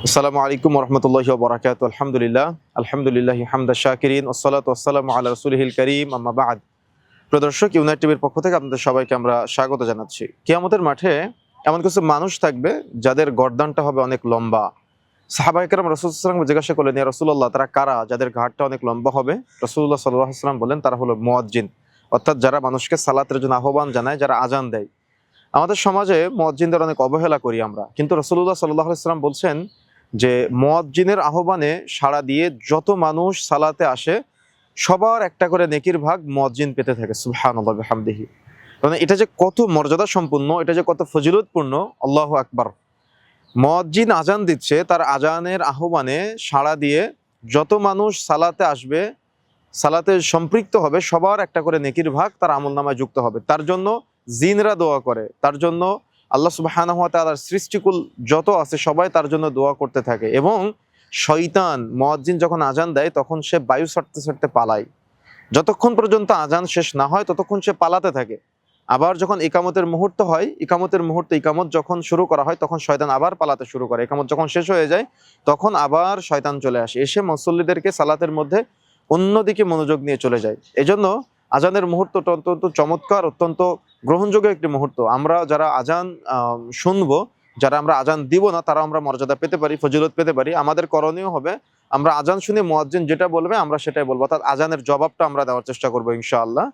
আসসালামু আলাইকুম ওরহমতুল্লাহি ওয়া বারাকাতুহু। আলহামদুলিল্লাহি হামদা শাকিরিন ওয়াসসালাতু ওয়াসসালামু আলা রাসূলিহিল কারীম আম্মা বা'দ। প্রিয় দর্শক, ইউনাইট টিভির পক্ষ থেকে আপনাদের সবাইকে আমরা স্বাগত জানাচ্ছি। কিয়ামতের মাঠে এমন কিছু মানুষ থাকবে যাদের গর্দানটা হবে অনেক লম্বা। সাহাবায়ে কেরাম রাসূল সাল্লাল্লাহু আলাইহি ওয়াসাল্লাম জিজ্ঞাসা করলেন, ইয়া রাসূলুল্লাহ, তারা কারা যাদের ঘাড়টা অনেক লম্বা হবে? রাসূলুল্লাহ সাল্লাল্লাহু আলাইহি ওয়াসাল্লাম বললেন, তারা হলো মুয়াজ্জিন, অর্থাৎ যারা মানুষকে সালাতের জন্য আহ্বান জানায়, যারা আযান দেয়। আমাদের সমাজে মুয়াজ্জিনদের অনেক অবহেলা করি আমরা, কিন্তু রাসূলুল্লাহ সাল্লাল্লাহু আলাইহি ওয়াসাল্লাম বলছেন যে মুয়াজ্জিনের আহ্বানে সাড়া দিয়ে যত মানুষ সালাতে আসে সবার একটা করে নেকির ভাগ মুয়াজ্জিন পেতে থাকে। সুবহানাল্লাহি ওয়া বিহামদিহি। মানে এটা যে কত মর্যাদা সম্পন্ন, এটা যে কত ফজিলতপূর্ণ, আল্লাহু আকবার। মুয়াজ্জিন আজান দিচ্ছে, তার আজানের আহ্বানে সাড়া দিয়ে যত মানুষ সালাতে আসবে, সালাতে সম্পৃক্ত হবে, সবার একটা করে নেকির ভাগ তার আমলনামায় যুক্ত হবে। তার জন্য জিনরা দোয়া করে, তার জন্য আল্লাহ সুবহানাহু ওয়া তাআলার সৃষ্টিকুল যত আছে সবাই তার জন্য দোয়া করতে থাকে। এবং শয়তান মুয়াজ্জিন যখন আজান দেয় তখন সে বায়ু ছাড়তে ছাড়তে পালায়। যতক্ষণ পর্যন্ত আজান শেষ না হয় ততক্ষণ সে পালাতে থাকে। আবার যখন ইকামতের মুহূর্ত হয়, ইকামতের মুহূর্তে ইকামত যখন শুরু করা হয় তখন শয়তান আবার পালাতে শুরু করে। ইকামত যখন শেষ হয়ে যায় তখন আবার শয়তান চলে আসে, এসে মুসল্লিদেরকে সালাতের মধ্যে অন্যদিকে মনোযোগ নিয়ে চলে যায়। এজন্য আজানের মুহূর্তটা অত্যন্ত চমৎকার, অত্যন্ত গ্রহণযোগ্য একটি মুহূর্ত। আমরা যারা আজান শুনবো, যারা আমরা আজান দিব না, তারা আমরা মর্যাদা পেতে পারি, ফজিলত পেতে পারি। আমাদের করণীয় হবে আমরা আজান শুনে মুয়াজ্জিন যেটা বলবে আমরা সেটাই বলবো, অর্থাৎ আজানের জবাবটা আমরা দেওয়ার চেষ্টা করবো ইনশাআল্লাহ।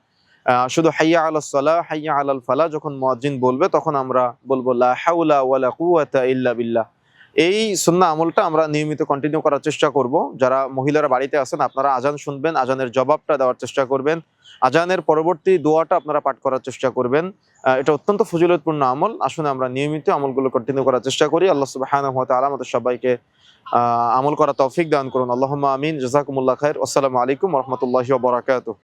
শুধু হাইয়া আলাস সালাহ, হাইয়া আলাল ফালাহ যখন মুয়াজ্জিন বলবে তখন আমরা বলবো লা হাওলা ওয়ালা কুওয়াতা ইল্লা বিল্লাহ। এই সুন্নাহ আমলটা আমরা নিয়মিত কন্টিনিউ করার চেষ্টা করব। যারা মহিলারা বাড়িতে আছেন, আপনারা আজান শুনবেন, আজানের জবাবটা দেওয়ার চেষ্টা করবেন, আজানের পরবর্তী দোয়াটা আপনারা পাঠ করার চেষ্টা করবেন। এটা অত্যন্ত ফজিলতপূর্ণ আমল। আসুন আমরা নিয়মিত আমলগুলো কন্টিনিউ করার চেষ্টা করি। আল্লাহ সুবহানাহু ওয়া তাআলা আমাদের সবাইকে আমল করার তৌফিক দান করুন। আল্লাহুম্মা আমিন। জাযাকুমুল্লাহ খাইর। আসসালামু আলাইকুম ওয়া রাহমাতুল্লাহি ওয়া বারাকাতুহু।